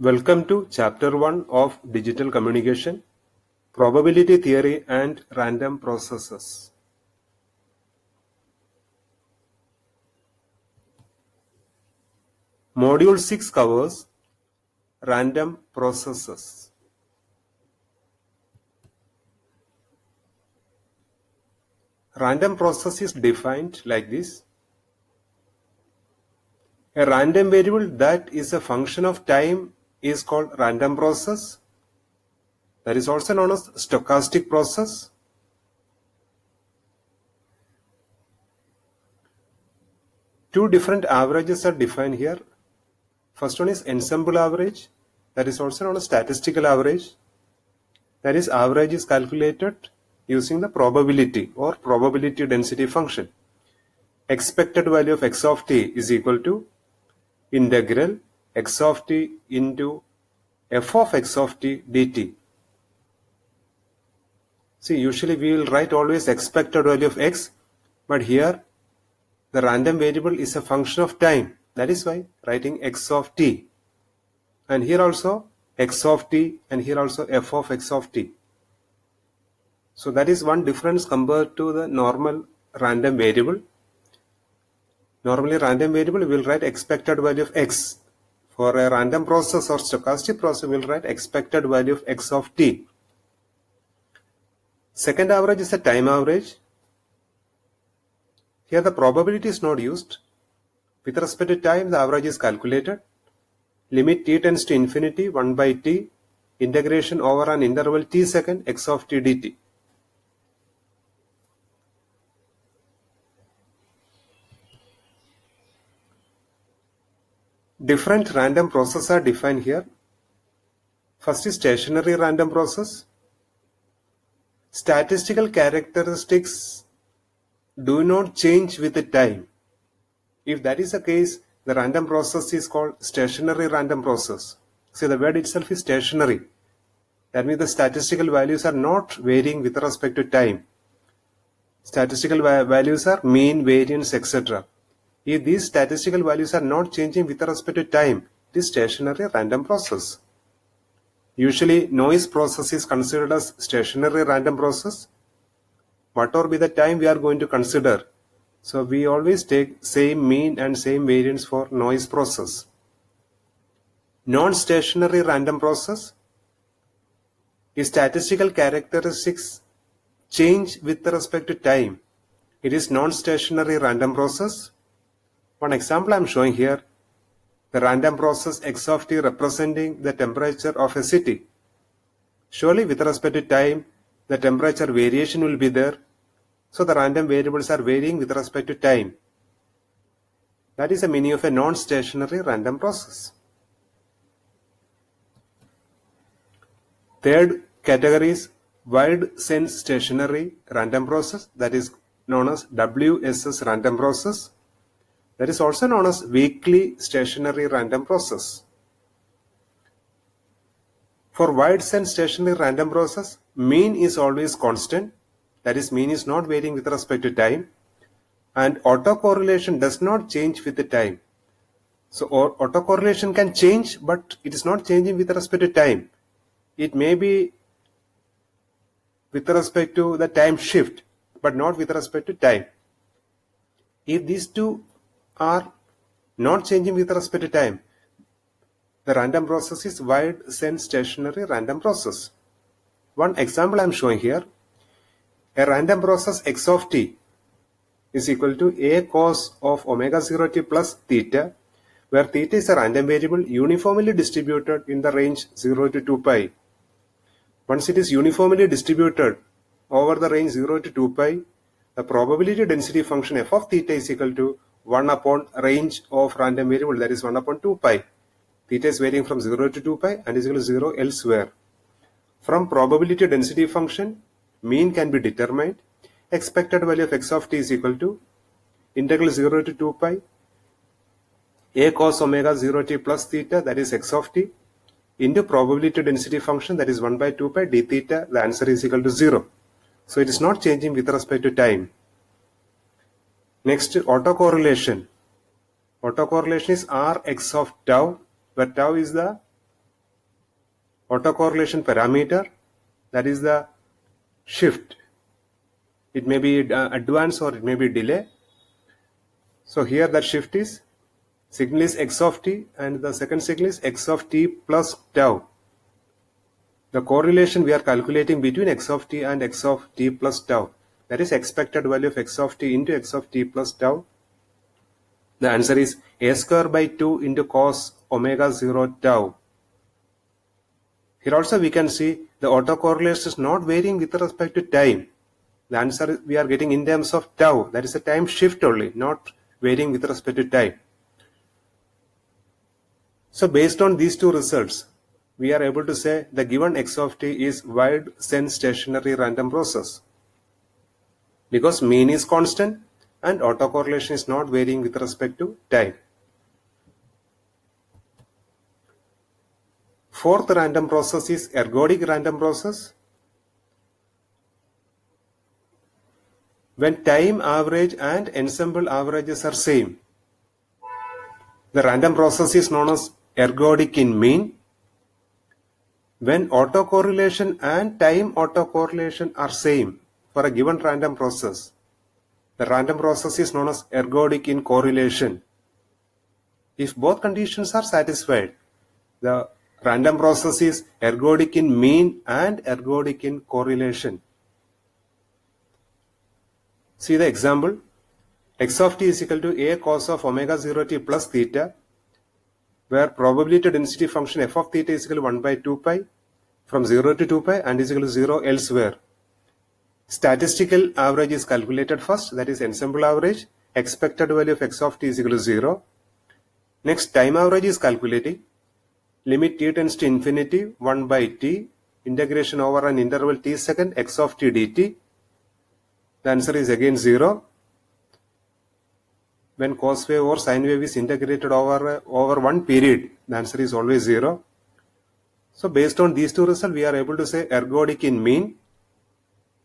Welcome to Chapter 1 of Digital Communication, Probability Theory and Random Processes. Module 6 covers Random Processes. Random process is defined like this. A random variable that is a function of time is called random process. That is also known as stochastic process. Two different averages are defined here. First one is ensemble average, that is also known as statistical average. That is, average is calculated using the probability or probability density function. Expected value of x of t is equal to integral x of t into f of x of t dt. See, usually we will write always expected value of x, but here the random variable is a function of time. That is why writing x of t. And here also x of t, and here also f of x of t. So that is one difference compared to the normal random variable. Normally random variable we will write expected value of x. For a random process or stochastic process we will write expected value of x of t. Second average is a time average. Here the probability is not used. With respect to time, the average is calculated. Limit t tends to infinity, 1 by t, integration over an interval t second, x of t dt. Different random processes are defined here. First is stationary random process. Statistical characteristics do not change with the time. If that is the case, the random process is called stationary random process. See, the word itself is stationary. That means the statistical values are not varying with respect to time. Statistical values are mean, variance, etc. If these statistical values are not changing with respect to time, it is stationary random process. Usually, noise process is considered as stationary random process. Whatever be the time we are going to consider. So we always take same mean and same variance for noise process. Non-stationary random process is statistical characteristics change with respect to time. It is non-stationary random process. One example I am showing here, the random process x of t representing the temperature of a city. Surely with respect to time, the temperature variation will be there. So the random variables are varying with respect to time. That is the meaning of a non-stationary random process. Third category is wide sense stationary random process, that is known as WSS random process. That is also known as weakly stationary random process. For wide sense stationary random process, mean is always constant. That is, mean is not varying with respect to time, and autocorrelation does not change with the time. So autocorrelation can change, but it is not changing with respect to time. It may be with respect to the time shift, but not with respect to time. If these two are not changing with respect to time, the random process is wide sense stationary random process. One example I am showing here. A random process x of t is equal to a cos of omega 0 t plus theta, where theta is a random variable uniformly distributed in the range 0 to 2 pi. Once it is uniformly distributed over the range 0 to 2 pi, the probability density function f of theta is equal to 1 upon range of random variable, that is 1 upon 2 pi. Theta is varying from 0 to 2 pi and is equal to 0 elsewhere. From probability density function, mean can be determined. Expected value of x of t is equal to integral 0 to 2 pi a cos omega 0 t plus theta, that is x of t, into probability density function, that is 1 by 2 pi d theta. The answer is equal to 0. So it is not changing with respect to time. Next, autocorrelation. Autocorrelation is Rx of tau, where tau is the autocorrelation parameter, that is the shift. It may be advance or it may be delay. So here that shift is signal is x of t and the second signal is x of t plus tau. The correlation we are calculating between x of t and x of t plus tau, that is expected value of x of t into x of t plus tau. The answer is a square by 2 into cos omega 0 tau. Here also we can see the autocorrelation is not varying with respect to time. The answer we are getting in terms of tau, that is a time shift only, not varying with respect to time. So based on these two results, we are able to say the given x of t is wide sense stationary random process, because mean is constant and autocorrelation is not varying with respect to time. Fourth random process is ergodic random process. When time average and ensemble averages are same, the random process is known as ergodic in mean. When autocorrelation and time autocorrelation are same for a given random process, the random process is known as ergodic in correlation. If both conditions are satisfied, the random process is ergodic in mean and ergodic in correlation. See the example. X of t is equal to a cos of omega 0 t plus theta, where probability density function f of theta is equal to 1 by 2 pi from 0 to 2 pi and is equal to 0 elsewhere. Statistical average is calculated first, that is ensemble average. Expected value of x of t is equal to 0. Next, time average is calculating. Limit t tends to infinity 1 by t, integration over an interval t second x of t dt. The answer is again 0. When cos wave or sine wave is integrated over one period, the answer is always 0. So based on these two results, we are able to say ergodic in mean.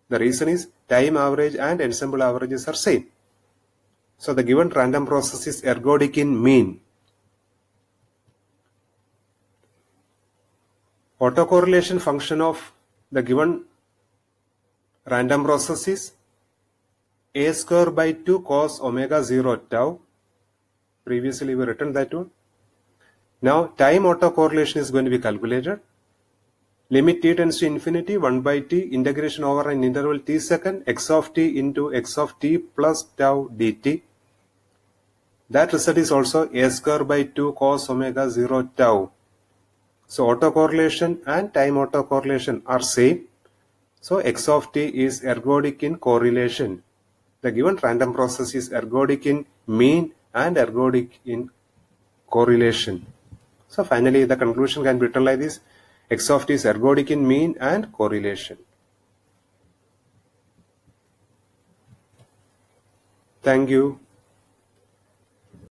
The reason is time average and ensemble averages are same. So the given random process is ergodic in mean. Autocorrelation function of the given random process is a square by 2 cos omega 0 tau. Previously we written that one. Now time autocorrelation is going to be calculated. Limit t tends to infinity 1 by t, integration over an interval t second x of t into x of t plus tau dt. That result is also a square by 2 cos omega 0 tau. So autocorrelation and time autocorrelation are same. So x of t is ergodic in correlation. The given random process is ergodic in mean and ergodic in correlation. So finally the conclusion can be written like this. X of t is ergodic in mean and correlation. Thank you.